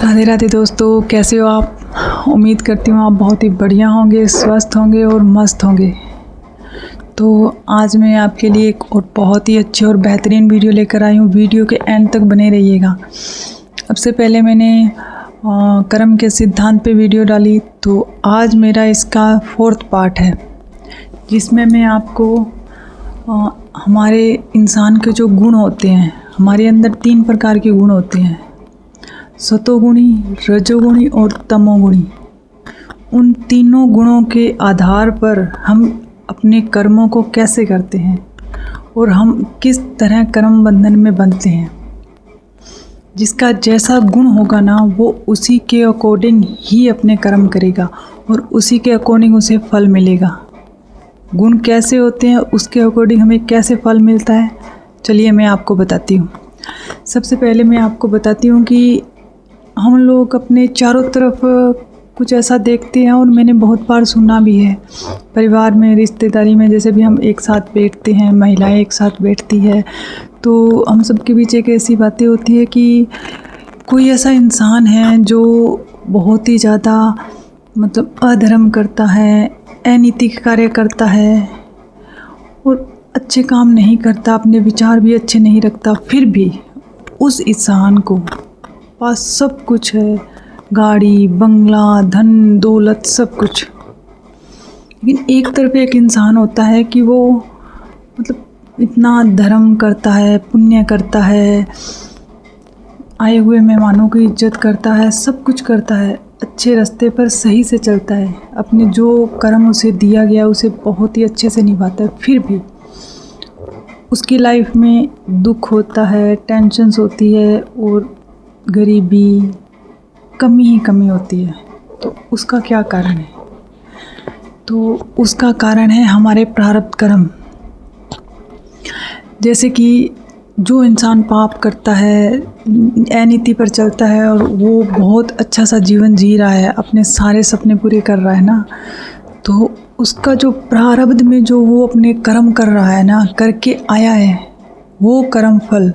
राधे राधे दोस्तों, कैसे हो आप। उम्मीद करती हूँ आप बहुत ही बढ़िया होंगे, स्वस्थ होंगे और मस्त होंगे। तो आज मैं आपके लिए एक और बहुत ही अच्छी और बेहतरीन वीडियो लेकर आई हूँ। वीडियो के एंड तक बने रहिएगा। सबसे पहले मैंने कर्म के सिद्धांत पे वीडियो डाली, तो आज मेरा इसका 4th पार्ट है, जिसमें मैं आपको हमारे इंसान के जो गुण होते हैं, हमारे अंदर 3 प्रकार के गुण होते हैं, सतोगुणी, रजोगुणी और तमोगुणी। उन तीनों गुणों के आधार पर हम अपने कर्मों को कैसे करते हैं और हम किस तरह कर्म बंधन में बंधते हैं। जिसका जैसा गुण होगा ना, वो उसी के अकॉर्डिंग ही अपने कर्म करेगा और उसी के अकॉर्डिंग उसे फल मिलेगा। गुण कैसे होते हैं, उसके अकॉर्डिंग हमें कैसे फल मिलता है, चलिए मैं आपको बताती हूँ। सबसे पहले मैं आपको बताती हूँ कि हम लोग अपने चारों तरफ कुछ ऐसा देखते हैं, और मैंने बहुत बार सुना भी है। परिवार में, रिश्तेदारी में, जैसे भी हम एक साथ बैठते हैं, महिलाएं एक साथ बैठती है, तो हम सबके बीच एक ऐसी बातें होती है कि कोई ऐसा इंसान है जो बहुत ही ज़्यादा मतलब अधर्म करता है, अनैतिक कार्य करता है और अच्छे काम नहीं करता, अपने विचार भी अच्छे नहीं रखता, फिर भी उस इंसान को पास सब कुछ है, गाड़ी, बंगला, धन दौलत, सब कुछ। लेकिन एक तरफ एक इंसान होता है कि वो मतलब इतना धर्म करता है, पुण्य करता है, आए हुए मेहमानों की इज्जत करता है, सब कुछ करता है, अच्छे रास्ते पर सही से चलता है, अपने जो कर्म उसे दिया गया उसे बहुत ही अच्छे से निभाता है, फिर भी उसकी लाइफ में दुख होता है, टेंशन्स होती है और गरीबी, कमी ही कमी होती है। तो उसका क्या कारण है? तो उसका कारण है हमारे प्रारब्ध कर्म। जैसे कि जो इंसान पाप करता है, अनीति पर चलता है और वो बहुत अच्छा सा जीवन जी रहा है, अपने सारे सपने पूरे कर रहा है ना, तो उसका जो प्रारब्ध में जो वो अपने कर्म कर रहा है ना, करके आया है, वो कर्म फल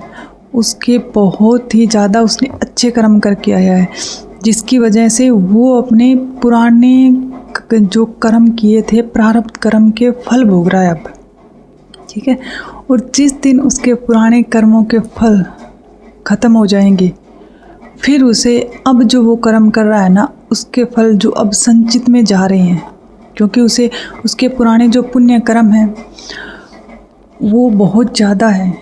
उसके बहुत ही ज़्यादा उसने अच्छे कर्म करके आया है, जिसकी वजह से वो अपने पुराने जो कर्म किए थे, प्रारब्ध कर्म के फल भोग रहा है अब। ठीक है। और जिस दिन उसके पुराने कर्मों के फल ख़त्म हो जाएंगे, फिर उसे अब जो वो कर्म कर रहा है ना, उसके फल जो अब संचित में जा रहे हैं, क्योंकि उसे उसके पुराने जो पुण्य कर्म हैं वो बहुत ज़्यादा है,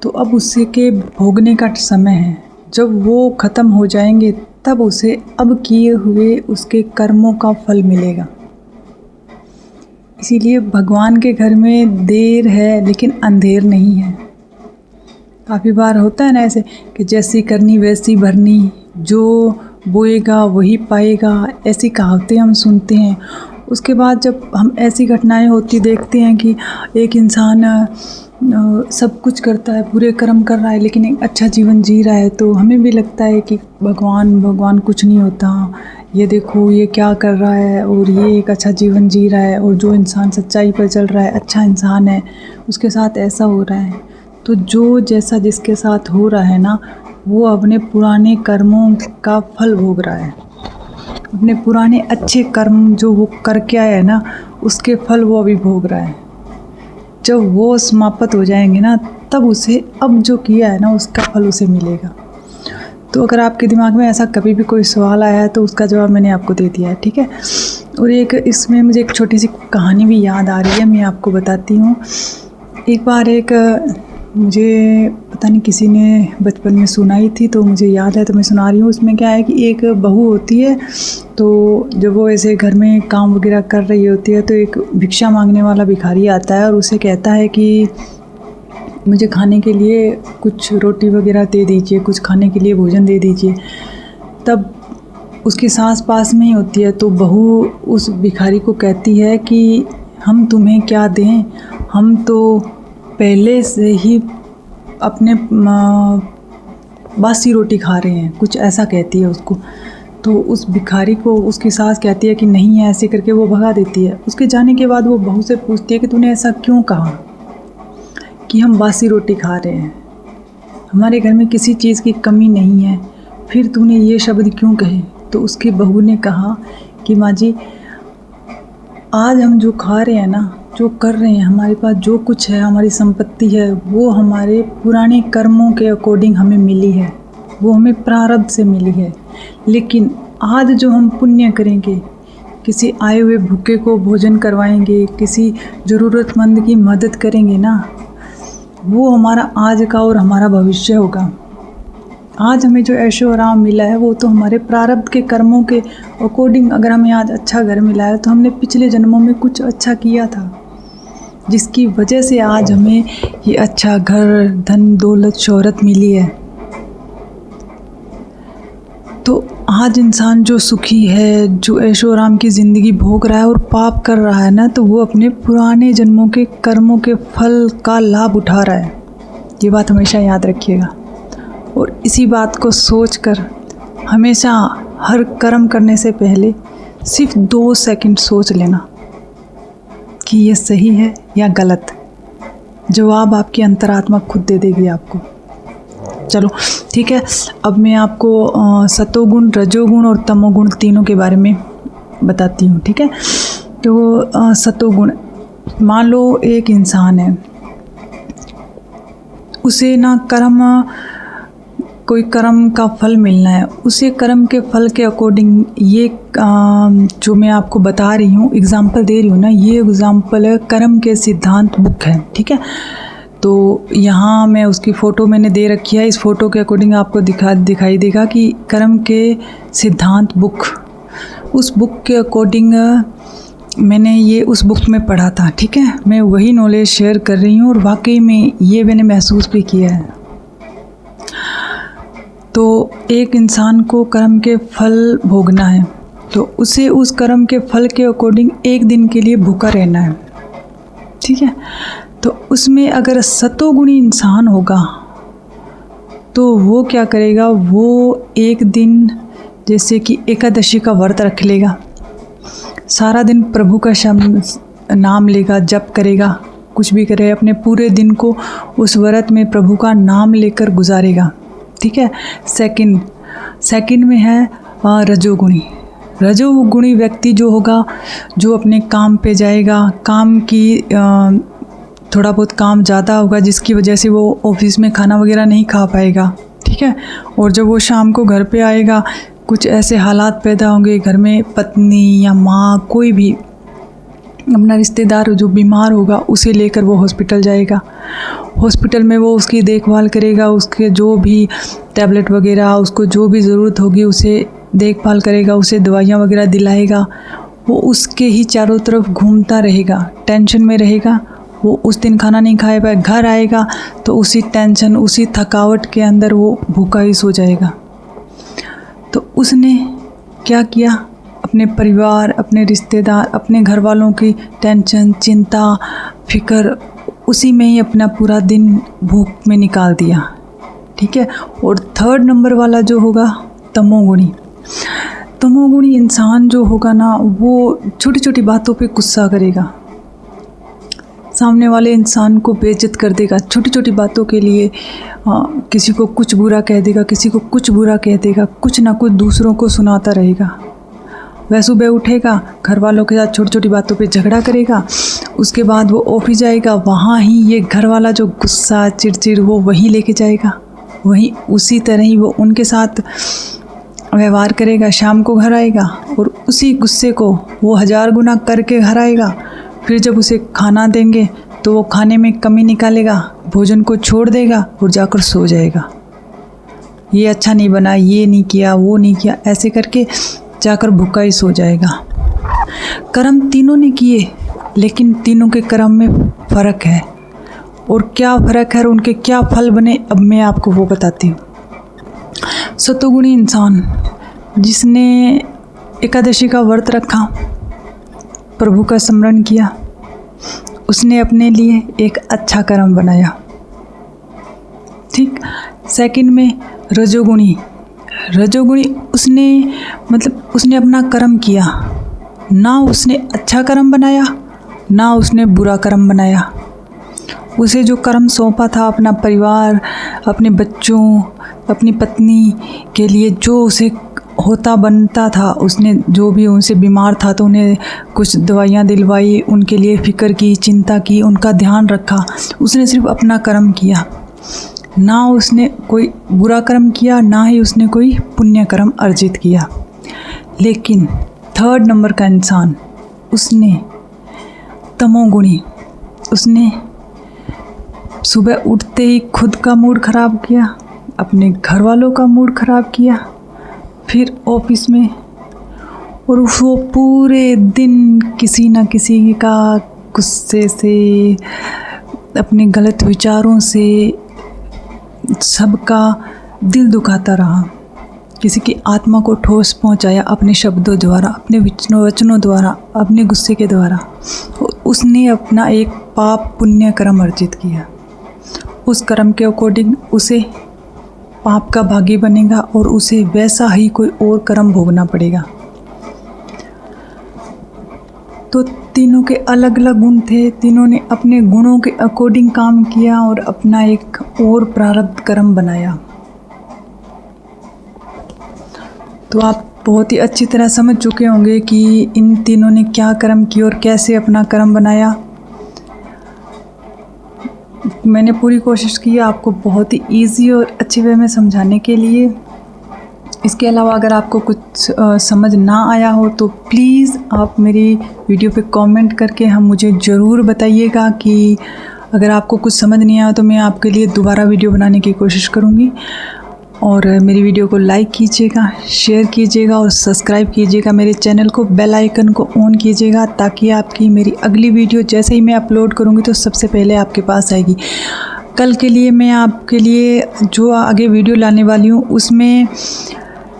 तो अब उसे के भोगने का समय है। जब वो ख़त्म हो जाएंगे तब उसे अब किए हुए उसके कर्मों का फल मिलेगा। इसीलिए भगवान के घर में देर है लेकिन अंधेर नहीं है। काफ़ी बार होता है ना ऐसे कि जैसी करनी वैसी भरनी, जो बोएगा वही पाएगा, ऐसी कहावतें हम सुनते हैं। उसके बाद जब हम ऐसी घटनाएं होती देखते हैं कि एक इंसान सब कुछ करता है, पूरे कर्म कर रहा है, लेकिन एक अच्छा जीवन जी रहा है, तो हमें भी लगता है कि भगवान कुछ नहीं होता, ये देखो ये क्या कर रहा है और ये एक अच्छा जीवन जी रहा है, और जो इंसान सच्चाई पर चल रहा है, अच्छा इंसान है, उसके साथ ऐसा हो रहा है। तो जो जैसा जिसके साथ हो रहा है ना, वो अपने पुराने कर्मों का फल भोग रहा है। अपने पुराने अच्छे कर्म जो वो करके आया है ना, उसके फल वो अभी भोग रहा है। जब वो समाप्त हो जाएंगे ना, तब उसे अब जो किया है ना, उसका फल उसे मिलेगा। तो अगर आपके दिमाग में ऐसा कभी भी कोई सवाल आया है तो उसका जवाब मैंने आपको दे दिया है। ठीक है। और एक इसमें मुझे एक छोटी सी कहानी भी याद आ रही है, मैं आपको बताती हूँ। एक बार मुझे पता नहीं किसी ने बचपन में सुनाई थी, तो मुझे याद है तो मैं सुना रही हूँ। उसमें क्या है कि एक बहू होती है, तो जब वो ऐसे घर में काम वगैरह कर रही होती है, तो एक भिक्षा मांगने वाला भिखारी आता है और उसे कहता है कि मुझे खाने के लिए कुछ रोटी वगैरह दे दीजिए, कुछ खाने के लिए भोजन दे दीजिए। तब उसकी सास पास में ही होती है, तो बहू उस भिखारी को कहती है कि हम तुम्हें क्या दें, हम तो पहले से ही अपने बासी रोटी खा रहे हैं, कुछ ऐसा कहती है उसको। तो उस भिखारी को उसकी सास कहती है कि नहीं है, ऐसे करके वो भगा देती है। उसके जाने के बाद वो बहू से पूछती है कि तूने ऐसा क्यों कहा कि हम बासी रोटी खा रहे हैं, हमारे घर में किसी चीज़ की कमी नहीं है, फिर तूने ये शब्द क्यों कहे? तो उसकी बहू ने कहा कि माँ जी, आज हम जो खा रहे हैं ना, जो कर रहे हैं, हमारे पास जो कुछ है, हमारी संपत्ति है, वो हमारे पुराने कर्मों के अकॉर्डिंग हमें मिली है, वो हमें प्रारब्ध से मिली है। लेकिन आज जो हम पुण्य करेंगे, किसी आए हुए भूखे को भोजन करवाएंगे, किसी ज़रूरतमंद की मदद करेंगे ना, वो हमारा आज का और हमारा भविष्य होगा। आज हमें जो ऐशो आराम मिला है वो तो हमारे प्रारब्ध के कर्मों के अकॉर्डिंग, अगर हमें आज अच्छा घर मिला है तो हमने पिछले जन्मों में कुछ अच्छा किया था, जिसकी वजह से आज हमें ये अच्छा घर, धन, दौलत, शोहरत मिली है। तो आज इंसान जो सुखी है, जो ऐशो आराम की ज़िंदगी भोग रहा है और पाप कर रहा है ना, तो वो अपने पुराने जन्मों के कर्मों के फल का लाभ उठा रहा है। ये बात हमेशा याद रखिएगा। और इसी बात को सोचकर हमेशा हर कर्म करने से पहले सिर्फ 2 सेकंड सोच लेना कि ये सही है या गलत। जवाब आपकी अंतरात्मा खुद दे देगी आपको। चलो ठीक है, अब मैं आपको सतोगुण, रजोगुण और तमोगुण तीनों के बारे में बताती हूँ। ठीक है, तो सतोगुण, मान लो एक इंसान है, उसे ना कोई कर्म का फल मिलना है, उसे कर्म के फल के अकॉर्डिंग ये जो मैं आपको बता रही हूँ, एग्जाम्पल दे रही हूँ ना, ये एग्जाम्पल है कर्म के सिद्धांत बुक है। ठीक है, तो यहाँ मैं उसकी फ़ोटो मैंने दे रखी है, इस फ़ोटो के अकॉर्डिंग आपको दिखाई देगा कि कर्म के सिद्धांत बुक, उस बुक के अकॉर्डिंग मैंने ये उस बुक में पढ़ा था। ठीक है, मैं वही नॉलेज शेयर कर रही हूँ और वाकई में ये मैंने महसूस भी किया है। तो एक इंसान को कर्म के फल भोगना है, तो उसे उस कर्म के फल के अकॉर्डिंग एक दिन के लिए भूखा रहना है। ठीक है, तो उसमें अगर सतोगुणी इंसान होगा तो वो क्या करेगा, वो एक दिन जैसे कि एकादशी का व्रत रख लेगा, सारा दिन प्रभु का नाम लेगा, जप करेगा, कुछ भी करे, अपने पूरे दिन को उस व्रत में प्रभु का नाम लेकर गुजारेगा। ठीक है, सेकंड में है रजोगुणी। रजोगुणी व्यक्ति जो होगा, जो अपने काम पे जाएगा, काम की थोड़ा बहुत काम ज़्यादा होगा, जिसकी वजह से वो ऑफिस में खाना वगैरह नहीं खा पाएगा। ठीक है, और जब वो शाम को घर पे आएगा, कुछ ऐसे हालात पैदा होंगे घर में, पत्नी या माँ, कोई भी अपना रिश्तेदार जो बीमार होगा उसे लेकर वो हॉस्पिटल जाएगा। हॉस्पिटल में वो उसकी देखभाल करेगा, उसके जो भी टैबलेट वगैरह, उसको जो भी ज़रूरत होगी उसे देखभाल करेगा, उसे दवाइयाँ वगैरह दिलाएगा। वो उसके ही चारों तरफ घूमता रहेगा, टेंशन में रहेगा। वो उस दिन खाना नहीं खाए पाए, घर आएगा तो उसी टेंशन, उसी थकावट के अंदर वो भूखा ही सो जाएगा। तो उसने क्या किया, अपने परिवार, अपने रिश्तेदार, अपने घर वालों की टेंशन, चिंता, फिक्र, उसी में ही अपना पूरा दिन भूख में निकाल दिया। ठीक है, और 3rd नंबर वाला जो होगा तमोगुणी। तमोगुणी इंसान जो होगा ना, वो छोटी छोटी बातों पे गुस्सा करेगा, सामने वाले इंसान को बेइज्जत कर देगा, छोटी छोटी बातों के लिए किसी को कुछ बुरा कह देगा, किसी को कुछ बुरा कह देगा, कुछ ना कुछ दूसरों को सुनाता रहेगा। वह सुबह उठेगा, घर वालों के साथ छोटी छोटी बातों पे झगड़ा करेगा, उसके बाद वो ऑफिस जाएगा, वहाँ ही ये घर वाला जो गुस्सा, चिड़चिड़, वो वहीं लेके जाएगा, वहीं उसी तरह ही वो उनके साथ व्यवहार करेगा। शाम को घर आएगा और उसी गुस्से को वो 1000 गुना करके घर आएगा। फिर जब उसे खाना देंगे तो वो खाने में कमी निकालेगा, भोजन को छोड़ देगा और जाकर सो जाएगा। ये अच्छा नहीं बना, ये नहीं किया, वो नहीं किया, ऐसे करके जाकर भूखा ही सो जाएगा। कर्म तीनों ने किए, लेकिन तीनों के कर्म में फ़र्क है। और क्या फ़र्क है और उनके क्या फल बने, अब मैं आपको वो बताती हूँ। सतोगुणी इंसान जिसने एकादशी का व्रत रखा, प्रभु का स्मरण किया, उसने अपने लिए एक अच्छा कर्म बनाया। ठीक, सेकंड में रजोगुणी उसने अपना कर्म किया, ना उसने अच्छा कर्म बनाया ना उसने बुरा कर्म बनाया। उसे जो कर्म सौंपा था, अपना परिवार, अपने बच्चों, अपनी पत्नी के लिए जो उसे होता बनता था, उसने जो भी उनसे बीमार था तो उन्हें कुछ दवाइयाँ दिलवाई, उनके लिए फ़िक्र की, चिंता की, उनका ध्यान रखा। उसने सिर्फ अपना कर्म किया, ना उसने कोई बुरा कर्म किया, ना ही उसने कोई पुण्य कर्म अर्जित किया। लेकिन 3rd नंबर का इंसान, उसने तमोगुणी, उसने सुबह उठते ही खुद का मूड ख़राब किया, अपने घर वालों का मूड ख़राब किया, फिर ऑफिस में, और वो पूरे दिन किसी न किसी का गुस्से से, अपने गलत विचारों से सबका दिल दुखाता रहा, किसी की आत्मा को ठोस पहुंचाया अपने शब्दों द्वारा, अपने वचनों द्वारा, अपने गुस्से के द्वारा। उसने अपना एक पाप पुण्य कर्म अर्जित किया। उस कर्म के अकॉर्डिंग उसे पाप का भागी बनेगा और उसे वैसा ही कोई और कर्म भोगना पड़ेगा। तो तीनों के अलग अलग गुण थे, तीनों ने अपने गुणों के अकॉर्डिंग काम किया और अपना एक और प्रारब्ध कर्म बनाया। तो आप बहुत ही अच्छी तरह समझ चुके होंगे कि इन तीनों ने क्या कर्म किया और कैसे अपना कर्म बनाया। मैंने पूरी कोशिश की आपको बहुत ही इजी और अच्छे वे में समझाने के लिए। इसके अलावा अगर आपको कुछ समझ ना आया हो तो प्लीज़ आप मेरी वीडियो पे कमेंट करके हम मुझे ज़रूर बताइएगा कि अगर आपको कुछ समझ नहीं आया तो मैं आपके लिए दोबारा वीडियो बनाने की कोशिश करूँगी। और मेरी वीडियो को लाइक कीजिएगा, शेयर कीजिएगा और सब्सक्राइब कीजिएगा मेरे चैनल को, बेल आइकन को ऑन कीजिएगा ताकि आपकी मेरी अगली वीडियो जैसे ही मैं अपलोड करूँगी तो सबसे पहले आपके पास आएगी। कल के लिए मैं आपके लिए जो आगे वीडियो लाने वाली हूँ उसमें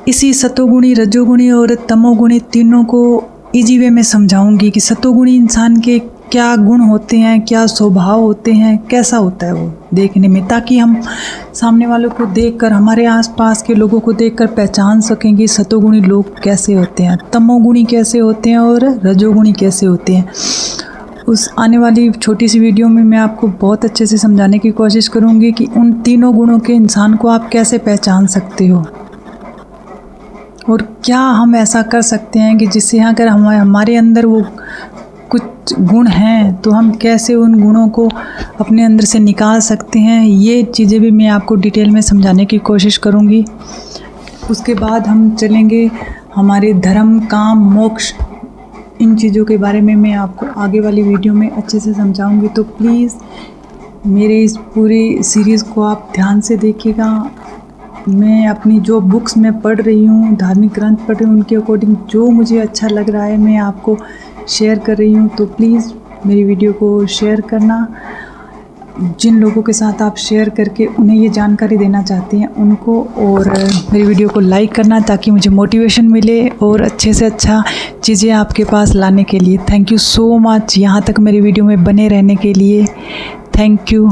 इसी सतोगुणी, रजोगुणी और तमोगुणी तीनों को इजी वे में समझाऊंगी कि सतोगुणी इंसान के क्या गुण होते हैं, क्या स्वभाव होते हैं, कैसा होता है वो देखने में, ताकि हम सामने वालों को देखकर, हमारे आसपास के लोगों को देखकर पहचान सकें कि सतोगुणी लोग कैसे होते हैं, तमोगुणी कैसे होते हैं और रजोगुणी कैसे होते हैं। उस आने वाली छोटी सी वीडियो में मैं आपको बहुत अच्छे से समझाने की कोशिश करूँगी कि उन तीनों गुणों के इंसान को आप कैसे पहचान सकते हो और क्या हम ऐसा कर सकते हैं कि जिससे अगर हमारे अंदर वो कुछ गुण हैं तो हम कैसे उन गुणों को अपने अंदर से निकाल सकते हैं। ये चीज़ें भी मैं आपको डिटेल में समझाने की कोशिश करूँगी। उसके बाद हम चलेंगे हमारे धर्म, काम, मोक्ष, इन चीज़ों के बारे में मैं आपको आगे वाली वीडियो में अच्छे से समझाऊँगी। तो प्लीज़ मेरे इस पूरी सीरीज़ को आप ध्यान से देखिएगा। मैं अपनी जो बुक्स में पढ़ रही हूँ, धार्मिक ग्रंथ पढ़ रही हूँ, उनके अकॉर्डिंग जो मुझे अच्छा लग रहा है मैं आपको शेयर कर रही हूँ। तो प्लीज़ मेरी वीडियो को शेयर करना। जिन लोगों के साथ आप शेयर करके उन्हें ये जानकारी देना चाहते हैं उनको, और मेरी वीडियो को लाइक करना ताकि मुझे मोटिवेशन मिले और अच्छे से अच्छा चीज़ें आपके पास लाने के लिए। थैंक यू सो मच यहाँ तक मेरी वीडियो में बने रहने के लिए। Thank you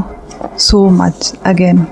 so much again.